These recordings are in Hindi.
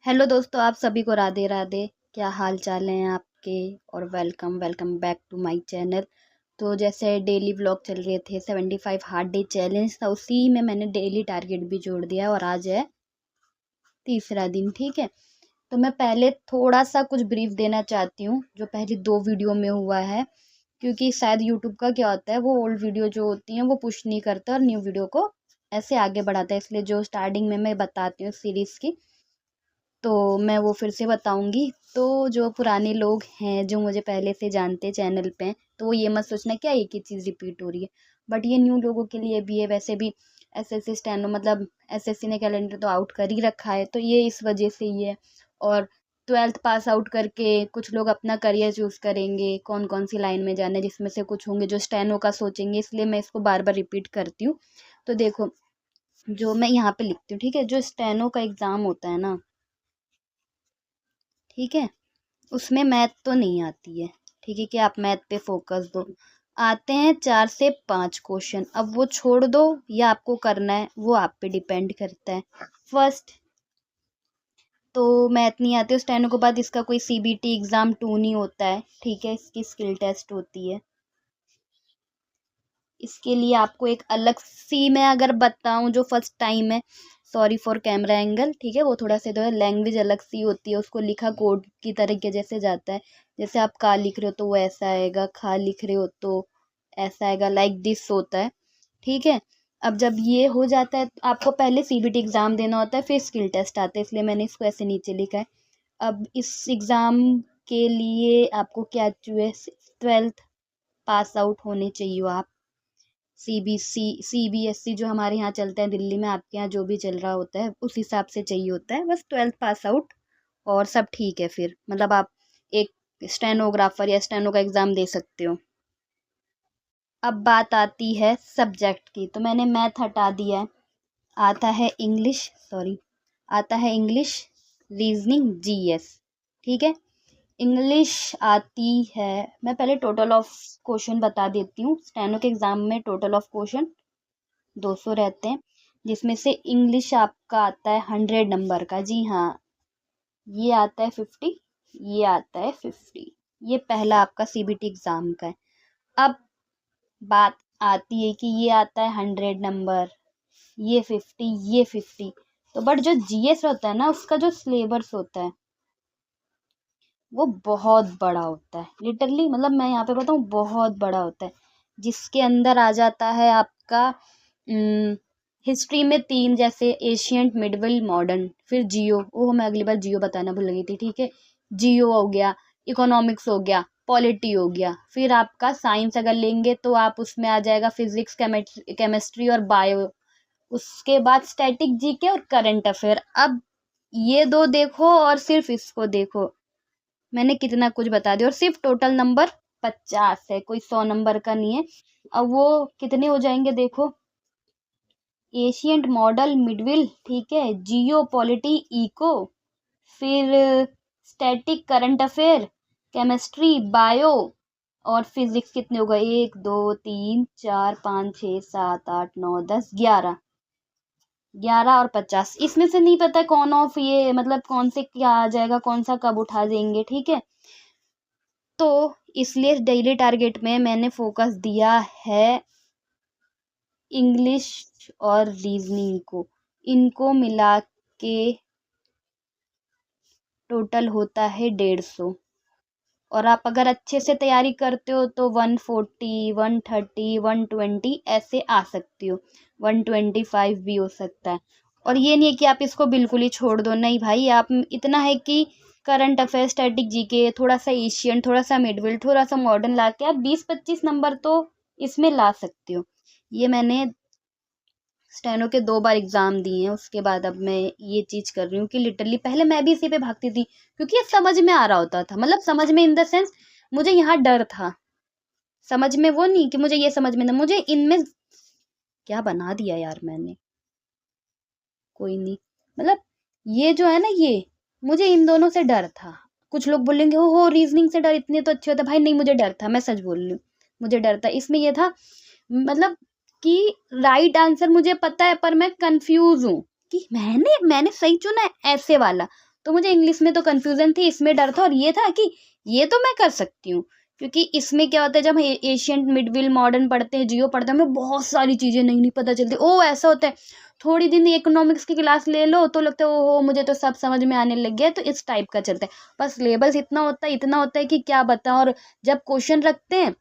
हेलो दोस्तों, आप सभी को राधे राधे। क्या हाल चाल हैं आपके? और welcome welcome back to my channel. तो जैसे डेली व्लॉग चल रहे थे, 75 हार्ड डे चैलेंज था, उसी में मैंने डेली टारगेट भी जोड़ दिया और आज है तीसरा दिन। ठीक है, तो मैं पहले थोड़ा सा कुछ ब्रीफ देना चाहती हूँ जो पहली 2 वीडियो में हुआ है, क्योंकि शायद यूट्यूब का क्या होता है, वो ओल्ड वीडियो जो होती हैं वो पुश नहीं करता और न्यू वीडियो को ऐसे आगे बढ़ाता है। इसलिए जो स्टार्टिंग में मैं बताती हूँ सीरीज़ की, तो मैं वो फिर से बताऊंगी। तो जो पुराने लोग हैं जो मुझे पहले से जानते चैनल पे, तो वो ये मत सोचना क्या एक ही चीज़ रिपीट हो रही है। बट ये न्यू लोगों के लिए भी है। वैसे भी एसएससी स्टेनो मतलब एसएससी ने कैलेंडर तो आउट कर ही रखा है, तो ये इस वजह से ही है। और 12th पास आउट करके कुछ लोग अपना करियर चूज़ करेंगे, कौन कौन सी लाइन में जाना है, जिसमें से कुछ होंगे जो स्टेनो का सोचेंगे, इसलिए मैं इसको बार बार रिपीट करती हूँ। तो देखो, जो मैं यहाँ पे लिखती हूँ, ठीक है, जो स्टेनो का एग्ज़ाम होता है ना, ठीक है, उसमें मैथ तो नहीं आती है। ठीक है कि आप मैथ पे फोकस दो। आते हैं 4 से 5 क्वेश्चन, अब वो छोड़ दो या आपको करना है, वो आप पे डिपेंड करता है। फर्स्ट तो मैथ नहीं आते, उस टेन के बाद इसका कोई सीबीटी एग्ज़ाम 2 नहीं होता है। ठीक है, इसकी स्किल टेस्ट होती है। इसके लिए आपको एक अलग सी, मैं अगर बताऊं जो फर्स्ट टाइम है, सॉरी फॉर कैमरा एंगल, ठीक है, वो थोड़ा सा जो है लैंग्वेज अलग सी होती है, उसको लिखा कोड की तरीके जैसे जाता है। जैसे आप का लिख रहे हो तो वो ऐसा आएगा, खा लिख रहे हो तो ऐसा आएगा, लाइक दिस होता है। ठीक है, अब जब ये हो जाता है तो आपको पहले सीबीटी एग्ज़ाम देना होता है, फिर स्किल टेस्ट आता है, इसलिए मैंने इसको ऐसे नीचे लिखा है। अब इस एग्ज़ाम के लिए आपको क्या चाहिए? 12th पास आउट होने चाहिए आप। सीबीएसई जो हमारे यहाँ चलता है दिल्ली में, आपके यहाँ जो भी चल रहा होता है उस हिसाब से चाहिए होता है। बस 12th पास आउट और सब ठीक है, फिर मतलब आप एक स्टेनोग्राफर या स्टेनो का एग्ज़ाम दे सकते हो। अब बात आती है सब्जेक्ट की, तो मैंने मैथ हटा दिया है। आता है इंग्लिश, सॉरी, आता है इंग्लिश, रीजनिंग, जीएस। ठीक है, इंग्लिश आती है, मैं पहले टोटल ऑफ क्वेश्चन बता देती हूँ। स्टेनो के एग्ज़ाम में टोटल ऑफ क्वेश्चन 200 रहते हैं, जिसमें से इंग्लिश आपका आता है 100 नंबर का। जी हाँ, ये आता है 50, ये आता है 50। ये पहला आपका सीबीटी एग्ज़ाम का है। अब बात आती है कि ये आता है 100 नंबर, ये 50, ये 50। तो बट जो जीएस होता है ना, उसका जो सिलेबस होता है वो बहुत बड़ा होता है। लिटरली मतलब मैं यहाँ पे बताऊँ, बहुत बड़ा होता है, जिसके अंदर आ जाता है आपका हिस्ट्री में 3, जैसे एशियंट, मिडवल, मॉडर्न, फिर जियो, वो मैं अगली बार जियो बताना भूल गई थी। ठीक है, जियो हो गया, इकोनॉमिक्स हो गया, पॉलिटी हो गया, फिर आपका साइंस अगर लेंगे तो आप उसमें आ जाएगा फिजिक्स, केमिस्ट्री और बायो। उसके बाद स्टैटिक जीके और करंट अफेयर। अब ये दो देखो और सिर्फ इसको देखो, मैंने कितना कुछ बता दिया। और सिर्फ टोटल नंबर 50 है, कोई 100 नंबर का नहीं है। अब वो कितने हो जाएंगे देखो, एशियंट, मॉडल, मिडविल, ठीक है, जियो, पॉलिटी, इको, फिर static, current affair, chemistry, bio और फिजिक्स। कितने हो गए? 1 2 3 4 5 6 7 8 9 10 11 और 50। इसमें से नहीं पता कौन ऑफ, ये मतलब कौन से क्या आ जाएगा, कौन सा कब उठा देंगे। ठीक है, तो इसलिए डेली टारगेट में मैंने फोकस दिया है इंग्लिश और रीजनिंग को। इनको मिला के टोटल होता है 150। और आप अगर अच्छे से तैयारी करते हो तो 140, 130, 120 ऐसे आ सकती हो, 125 भी हो सकता है। और ये नहीं है कि आप इसको बिल्कुल ही छोड़ दो, नहीं भाई, आप इतना है कि करंट अफेयर, स्टैटिक जीके, थोड़ा सा एशियन, थोड़ा सा मिडविल, थोड़ा सा मॉडर्न ला के आप 20-25 नंबर तो इसमें ला सकते हो। ये मैंने स्टेनो के 2 बार एग्जाम दिए हैं, उसके बाद अब मैं ये चीज़ कर रही हूँ कि लिटरली पहले मैं भी इसी पे भागती थी, क्योंकि ये समझ में आ रहा होता था, मतलब समझ में इन द सेंस मुझे यहाँ डर था। समझ में वो नहीं कि मुझे ये समझ में ना, मुझे इनमें क्या बना दिया यार मैंने, कोई नहीं, मतलब ये जो है ना, ये मुझे इन दोनों से डर था। कुछ लोग बोलेंगे हो रीजनिंग से डर, इतने तो अच्छे होते, भाई नहीं, मुझे डर था, मैं सच बोल रही हूँ, मुझे डर था। इसमें ये था मतलब कि राइट आंसर मुझे पता है पर मैं कंफ्यूज हूँ कि मैंने सही चुना है ऐसे वाला। तो मुझे इंग्लिश में तो कन्फ्यूज़न थी, इसमें डर था और ये था कि ये तो मैं कर सकती हूँ। क्योंकि इसमें क्या होता है, जब हम एशियंट, मिडविल, मॉडर्न पढ़ते हैं, जियो पढ़ते हैं, हमें बहुत सारी चीज़ें नई-नई पता चलती है। ओह! ऐसा होता है। थोड़ी दिन इकोनॉमिक्स की क्लास ले लो तो लगता है ओहो! मुझे तो सब समझ में आने लग गया है, तो इस टाइप का चलता है। बस सिलेबस इतना होता है कि क्या बताऊँ, और जब क्वेश्चन रखते हैं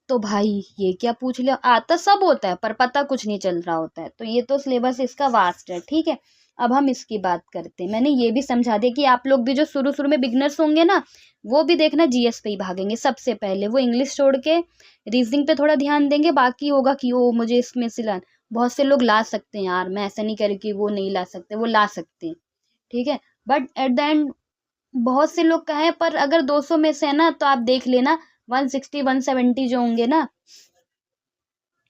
तो भाई ये क्या पूछ लिया, आता सब होता है पर पता कुछ नहीं चल रहा होता है। तो ये तो सिलेबस इसका वास्ट है, ठीक है। अब हम इसकी बात करते हैं। मैंने ये भी समझा दिया कि आप लोग भी जो शुरू शुरू में बिगनर्स होंगे ना, वो भी देखना जीएस पे ही भागेंगे सबसे पहले। वो इंग्लिश छोड़ के रीजनिंग पे थोड़ा ध्यान देंगे, बाकी होगा कि ओ मुझे इसमें से ला। बहुत से लोग ला सकते हैं यार, मैं ऐसा नहीं कह रही कि वो नहीं ला सकते, वो ला सकते हैं, ठीक है। बट एट द एंड बहुत से लोग कहें, पर अगर 200 में से है ना, तो आप देख लेना 160 170 जो होंगे ना,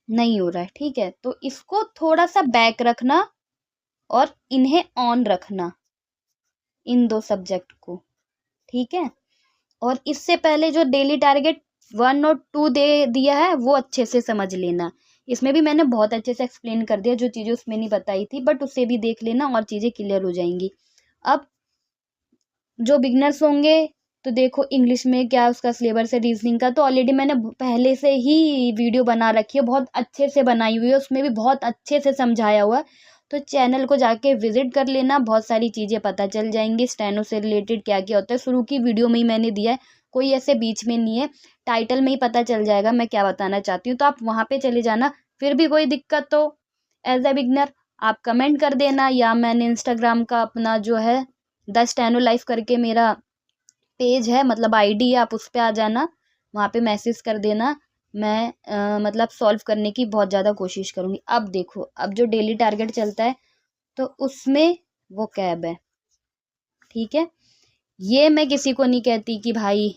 नहीं हो रहा है, ठीक है। तो इसको थोड़ा सा बैक रखना और इन्हें ऑन रखना, इन दो सब्जेक्ट को, ठीक है। और इससे पहले जो डेली टारगेट 1 और 2 दे दिया है वो अच्छे से समझ लेना। इसमें भी मैंने बहुत अच्छे से एक्सप्लेन कर दिया जो चीज़ें उसमें नहीं बताई थी, बट उसे भी देख लेना और चीज़ें क्लियर हो जाएंगी। अब जो बिगनर्स होंगे, तो देखो इंग्लिश में क्या उसका सिलेबस है, रीजनिंग का तो ऑलरेडी मैंने पहले से ही वीडियो बना रखी है, बहुत अच्छे से बनाई हुई है, उसमें भी बहुत अच्छे से समझाया हुआ है। तो चैनल को जाके विजिट कर लेना, बहुत सारी चीज़ें पता चल जाएंगी। स्टेनो से रिलेटेड क्या क्या होता है शुरू की वीडियो में ही मैंने दिया है, कोई ऐसे बीच में नहीं है। टाइटल में ही पता चल जाएगा मैं क्या बताना चाहती हूँ, तो आप वहाँ पे चले जाना। फिर भी कोई दिक्कत तो एज ए बिगनर आप कमेंट कर देना, या मैंने इंस्टाग्राम का अपना जो है द स्टेनो लाइफ करके मेरा पेज है, मतलब आईडी है, आप उस पे आ जाना, वहाँ पे मैसेज कर देना। मैं मतलब सॉल्व करने की बहुत ज़्यादा कोशिश करूँगी। अब देखो, अब जो डेली टारगेट चलता है तो उसमें वो कैब है, ठीक है। ये मैं किसी को नहीं कहती कि भाई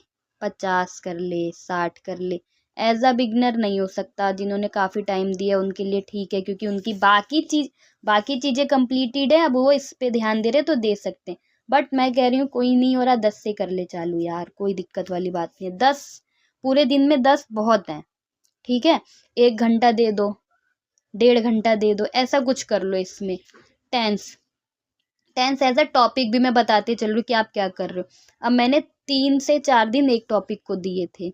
50 कर ले 60 कर ले, एज अ बिगनर नहीं हो सकता। जिन्होंने काफ़ी टाइम दिया उनके लिए ठीक है, क्योंकि उनकी बाकी चीज़ें कंप्लीटेड है, अब वो इस पे ध्यान दे रहे तो दे सकते हैं। बट मैं कह रही हूँ कोई नहीं हो रहा 10 से कर ले चालू यार, कोई दिक्कत वाली बात नहीं है। 10 पूरे दिन में 10 बहुत है, ठीक है। 1 घंटा दे दो, 1.5 घंटा दे दो, ऐसा कुछ कर लो इसमें। Tense tense as a topic भी मैं बताते चल रही हूँ कि आप क्या कर रहे हो। अब मैंने 3 से 4 दिन एक टॉपिक को दिए थे,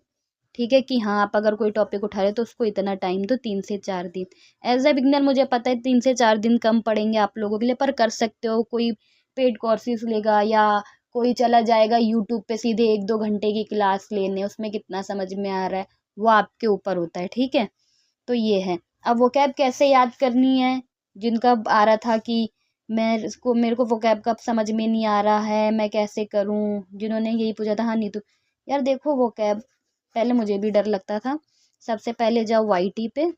ठीक है, कि हाँ आप अगर कोई टॉपिक उठा रहे हो तो उसको इतना टाइम दो, 3 से 4 दिन। एज अ बिगनर मुझे पता है 3 से 4 दिन कम पड़ेंगे आप लोगों के लिए, पर कर सकते हो। कोई पेड कोर्सेज लेगा या कोई चला जाएगा यूट्यूब पे सीधे 1-2 घंटे की क्लास लेने, उसमें कितना समझ में आ रहा है वो आपके ऊपर होता है, ठीक है। तो ये है। अब वोकैब कैसे याद करनी है, जिनका आ रहा था कि मेरे को वोकैब कब समझ में नहीं आ रहा है, मैं कैसे करूं, जिन्होंने यही पूछा था, हाँ नीतू यार देखो वोकैब, पहले मुझे भी डर लगता था। सबसे पहले जाओ वाईटी पे,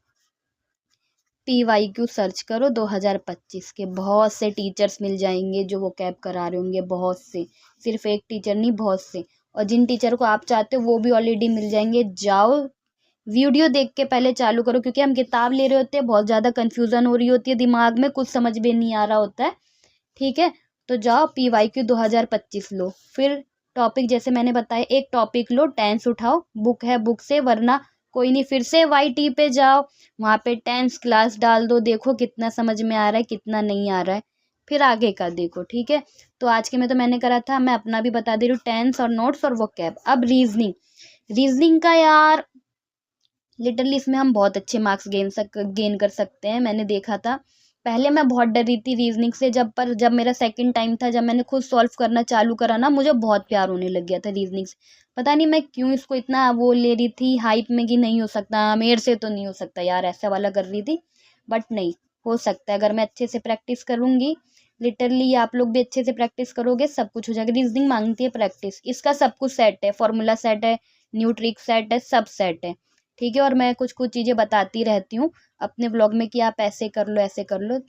PYQ सर्च करो 2025 के, बहुत से टीचर्स मिल जाएंगे जो वो कैब करा रहे होंगे, बहुत से, सिर्फ एक टीचर नहीं बहुत से। और जिन टीचर को आप चाहते हो वो भी ऑलरेडी मिल जाएंगे। जाओ वीडियो देख के पहले चालू करो, क्योंकि हम किताब ले रहे होते हैं, बहुत ज़्यादा कन्फ्यूज़न हो रही होती है दिमाग में, कुछ समझ में नहीं आ रहा होता है, ठीक है। तो जाओ PYQ 2025 लो, फिर टॉपिक जैसे मैंने बताया, एक टॉपिक लो, टेंस उठाओ, बुक है बुक से, वरना कोई नहीं फिर से YT पे जाओ, वहाँ पे टेंस क्लास डाल दो, देखो कितना समझ में आ रहा है कितना नहीं आ रहा है, फिर आगे का देखो, ठीक है। तो आज के में तो मैंने करा था, मैं अपना भी बता दे रही हूँ, टेंस और नोट्स और वोकैब। अब रीजनिंग का यार लिटरली इसमें हम बहुत अच्छे मार्क्स गेन कर सकते हैं। मैंने देखा था, पहले मैं बहुत डर रही थी रीजनिंग से, जब मेरा सेकंड टाइम था, जब मैंने खुद सॉल्व करना चालू करा ना, मुझे बहुत प्यार होने लग गया था रीजनिंग से। पता नहीं मैं क्यों इसको इतना वो ले रही थी हाइप में कि नहीं हो सकता, मेरे से तो नहीं हो सकता यार, ऐसा वाला कर रही थी। बट नहीं, हो सकता है अगर मैं अच्छे से प्रैक्टिस करूंगी। लिटरली आप लोग भी अच्छे से प्रैक्टिस करोगे, सब कुछ हो जाएगा। रीजनिंग मांगती है प्रैक्टिस, इसका सब कुछ सेट है, फॉर्मूला सेट है, न्यू ट्रिक सेट है, सब सेट है, ठीक है। और मैं कुछ कुछ चीज़ें बताती रहती हूँ अपने ब्लॉग में कि आप ऐसे कर लो ऐसे कर लो।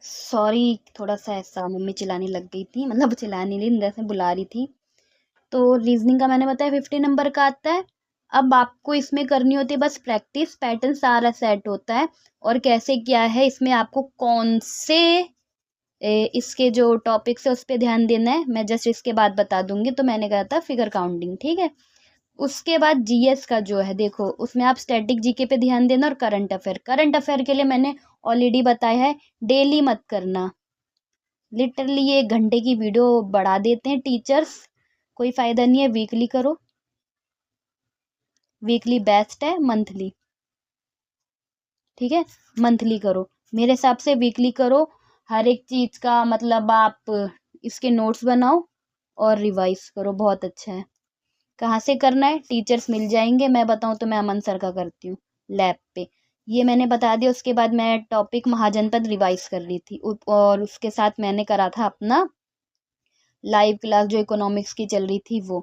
सॉरी, थोड़ा सा ऐसा मम्मी चिल्लाने लग गई थी, मतलब चिल्लाने नहीं, अंदर से बुला रही थी। तो रीजनिंग का मैंने बताया 50 नंबर का आता है। अब आपको इसमें करनी होती है बस प्रैक्टिस, पैटर्न सारा सेट होता है। और कैसे क्या है इसमें, आपको कौन से इसके जो टॉपिक्स है उस पर ध्यान देना है, मैं जस्ट इसके बाद बता दूंगी। तो मैंने कहा था फिगर काउंटिंग, ठीक है। उसके बाद जीएस का जो है, देखो उसमें आप स्टैटिक जीके पे ध्यान देना, और करंट अफेयर के लिए मैंने ऑलरेडी बताया है, डेली मत करना, लिटरली ये 1 घंटे की वीडियो बढ़ा देते हैं टीचर्स, कोई फ़ायदा नहीं है। वीकली करो, वीकली बेस्ट है, मंथली, ठीक है, मंथली करो। मेरे हिसाब से वीकली करो, हर एक चीज़ का मतलब आप इसके नोट्स बनाओ और रिवाइज करो, बहुत अच्छा है। कहाँ से करना है, टीचर्स मिल जाएंगे। मैं बताऊँ तो मैं अमन सर का करती हूँ लैब पे, ये मैंने बता दिया। उसके बाद मैं टॉपिक महाजनपद रिवाइज कर रही थी और उसके साथ मैंने करा था अपना लाइव क्लास जो इकोनॉमिक्स की चल रही थी वो,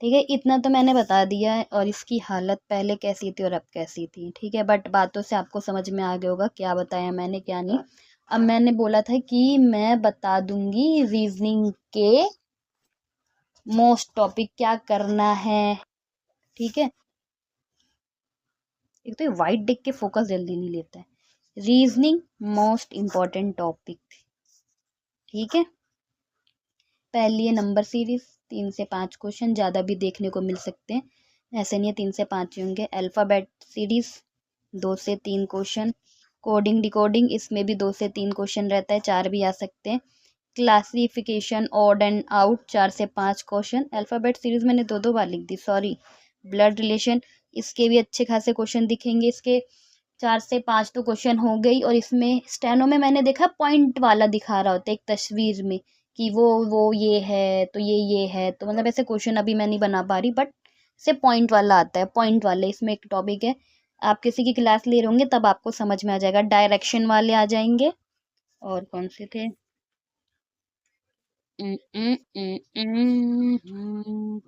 ठीक है। इतना तो मैंने बता दिया है, और इसकी हालत पहले कैसी थी और अब कैसी थी, ठीक है। बट बातों से आपको समझ में आ गया होगा क्या बताया मैंने क्या नहीं। अब मैंने बोला था कि मैं बता दूंगी रीजनिंग के मोस्ट टॉपिक क्या करना है, ठीक है। एक तो ये वाइट देख के फोकस जल्दी नहीं लेता है। रीजनिंग मोस्ट इम्पॉर्टेंट टॉपिक, ठीक है। पहली है नंबर सीरीज, 3 से 5 क्वेश्चन, ज़्यादा भी देखने को मिल सकते हैं, ऐसे नहीं है 3 से 5 ही होंगे। अल्फ़ाबेट सीरीज 2 से 3 क्वेश्चन। कोडिंग डिकोडिंग, इसमें भी 2 से 3 क्वेश्चन रहता है, 4 भी आ सकते हैं। क्लासिफिकेशन ऑड एंड आउट 4 से 5 क्वेश्चन। अल्फ़ाबेट सीरीज मैंने 2 2 बार लिख दी, सॉरी। ब्लड रिलेशन, इसके भी अच्छे खासे क्वेश्चन दिखेंगे। इसके 4 से 5 तो क्वेश्चन हो गई, और इसमें स्टेनो में मैंने देखा पॉइंट वाला दिखा रहा होता है एक तस्वीर में कि वो ये है तो ये है, तो मतलब ऐसे क्वेश्चन अभी मैं नहीं बना पा रही, बट से पॉइंट वाला आता है, पॉइंट वाले इसमें एक टॉपिक है। आप किसी की क्लास ले रहे होंगे तब आपको समझ में आ जाएगा। डायरेक्शन वाले आ जाएंगे, और कौन से थे, उम, उम, उम,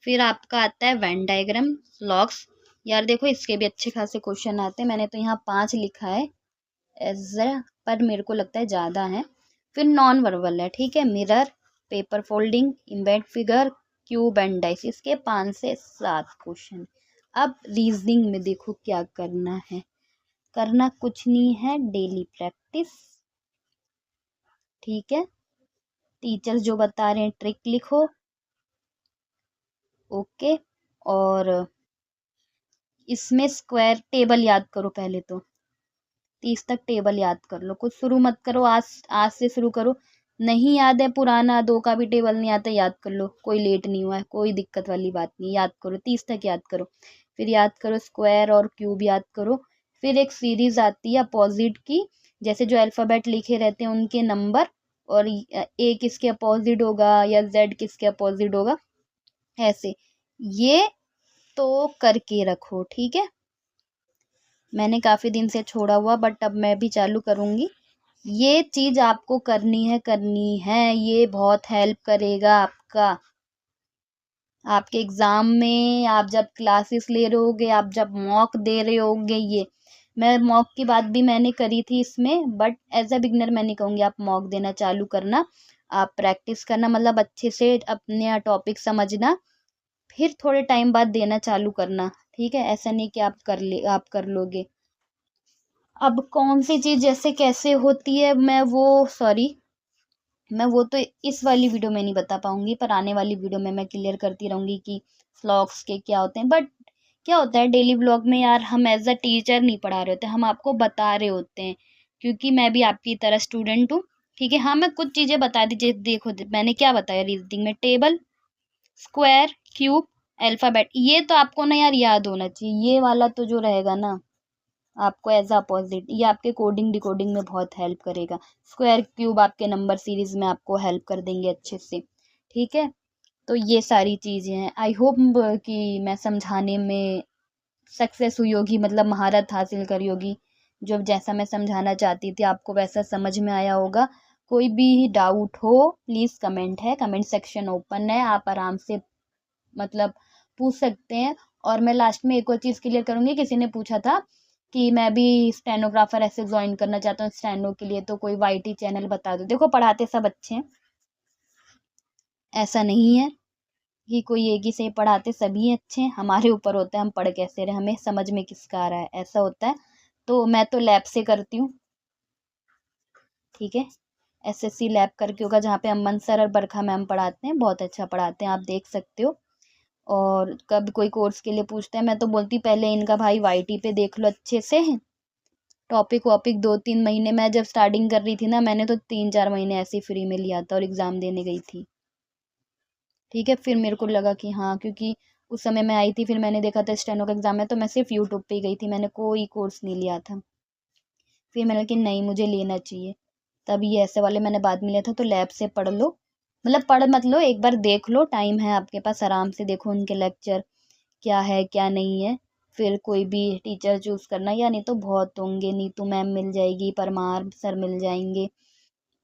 फिर आपका आता है वेन डायग्राम, लॉग्स। यार देखो इसके भी अच्छे खासे क्वेश्चन आते हैं, मैंने तो यहाँ 5 लिखा है एज, पर मेरे को लगता है ज़्यादा है। फिर नॉन वर्बल है, ठीक है। Mirror, paper folding, embed figure, cube and dice, इसके 5 से 7 क्वेश्चन। अब रीजनिंग में देखो क्या करना है, करना कुछ नहीं है, डेली प्रैक्टिस, ठीक है। टीचर्स जो बता रहे हैं ट्रिक लिखो, ओके। और इसमें स्क्वायर टेबल याद करो पहले तो, 30 तक टेबल याद कर लो, कुछ शुरू मत करो, आज आज से शुरू करो। नहीं याद है पुराना 2 का भी टेबल नहीं आता, याद कर लो, कोई लेट नहीं हुआ है, कोई दिक्कत वाली बात नहीं, याद करो 30 तक याद करो। फिर याद करो स्क्वायर और क्यूब याद करो। फिर एक सीरीज आती है अपोजिट की, जैसे जो अल्फ़ाबेट लिखे रहते हैं उनके नंबर, और ए किसके अपोजिट होगा या जेड किसके अपोजिट होगा, ऐसे। ये तो करके रखो, ठीक है। मैंने काफ़ी दिन से छोड़ा हुआ, बट अब मैं भी चालू करूँगी। ये चीज़ आपको करनी है, ये बहुत हेल्प करेगा आपका, आपके एग्ज़ाम में, आप जब क्लासेस ले रहे होगे, आप जब मॉक दे रहे होगे। ये मैं मॉक की बात भी मैंने करी थी इसमें, बट एज अ बिगनर मैं नहीं कहूँगी आप मॉक देना चालू करना। आप प्रैक्टिस करना, मतलब अच्छे से अपने टॉपिक समझना, फिर थोड़े टाइम बाद देना चालू करना, ठीक है। ऐसा नहीं कि आप कर लोगे। अब कौन सी चीज़ जैसे कैसे होती है, मैं वो तो इस वाली वीडियो में नहीं बता पाऊंगी, पर आने वाली वीडियो में मैं क्लियर करती रहूंगी कि व्लॉग्स के क्या होते हैं। बट क्या होता है डेली व्लॉग में, यार हम एज अ टीचर नहीं पढ़ा रहे होते, हम आपको बता रहे होते हैं, क्योंकि मैं भी आपकी तरह स्टूडेंट हूँ, ठीक है। हाँ, मैं कुछ चीज़ें बता दीजिए, देखो मैंने क्या बताया रीजनिंग में, टेबल, स्क्वायर, क्यूब, अल्फ़ाबेट, ये तो आपको ना यार याद होना चाहिए, ये वाला तो जो रहेगा ना आपको एज अपोजिट, ये आपके कोडिंग डिकोडिंग में बहुत हेल्प करेगा। स्क्वायर क्यूब आपके नंबर सीरीज में आपको हेल्प कर देंगे अच्छे से, ठीक है। तो ये सारी चीज़ें हैं, आई होप कि मैं समझाने में सक्सेस हुई होगी, मतलब महारत हासिल करी होगी। जो जैसा मैं समझाना चाहती थी आपको वैसा समझ में आया होगा। कोई भी डाउट हो प्लीज़ कमेंट है, कमेंट सेक्शन ओपन है, आप आराम से मतलब पूछ सकते हैं। और मैं लास्ट में एक और चीज़ क्लियर करूँगी, किसी ने पूछा था कि मैं भी स्टेनोग्राफर ऐसे ज्वाइन करना चाहता हूँ स्टेनो के लिए, तो कोई वाईटी चैनल बता दो। देखो पढ़ाते सब अच्छे हैं, ऐसा नहीं है कि कोई एक ही से पढ़ाते सभी अच्छे हैं, हमारे ऊपर होता है हम पढ़ कैसे रहे, हमें समझ में किसका आ रहा है, ऐसा होता है। तो मैं तो लैब से करती हूँ, ठीक है। एसएससी लैब करके होगा, जहाँ पे अमन सर और बरखा मैम पढ़ाते हैं, बहुत अच्छा पढ़ाते हैं, आप देख सकते हो। और कब कोई कोर्स के लिए पूछते हैं, मैं तो बोलती पहले इनका भाई वाईटी पे देख लो अच्छे से, टॉपिक वॉपिक 2-3 महीने मैं जब स्टार्टिंग कर रही थी ना, मैंने तो 3-4 महीने ऐसे ही फ्री में लिया था और एग्ज़ाम देने गई थी। ठीक है, फिर मेरे को लगा कि हाँ, क्योंकि उस समय मैं आई थी, फिर मैंने देखा था स्टेनो का एग्ज़ाम है, तो मैं सिर्फ़ यूट्यूब पे ही गई थी, मैंने कोई कोर्स नहीं लिया था। फिर मैंने कि नहीं, मुझे लेना चाहिए। तब ये ऐसे वाले मैंने बाद में लिया था, तो लैब से पढ़ लो, मतलब पढ़ मत लो, एक बार देख लो, टाइम है आपके पास, आराम से देखो उनके लेक्चर क्या है क्या नहीं है। फिर कोई भी टीचर चूज़ करना, या नहीं तो बहुत होंगे, नीतू मैम मिल जाएगी, परमार सर मिल जाएंगे,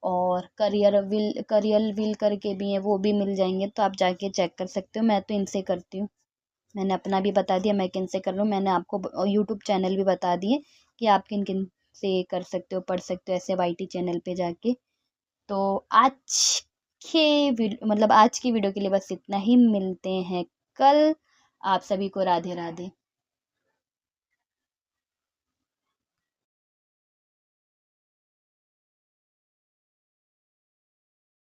और करियर विल करके भी हैं, वो भी मिल जाएंगे, तो आप जाके चेक कर सकते हो। मैं तो इनसे करती हूँ। मैंने अपना भी बता दिया मैं किन से कर रहा हूँ, मैंने आपको यूट्यूब चैनल भी बता दिए कि आप किन किन से कर सकते हो, पढ़ सकते हो ऐसे वाईटी चैनल पे जाके। तो आज आज की वीडियो के लिए बस इतना ही, मिलते हैं कल। आप सभी को राधे राधे।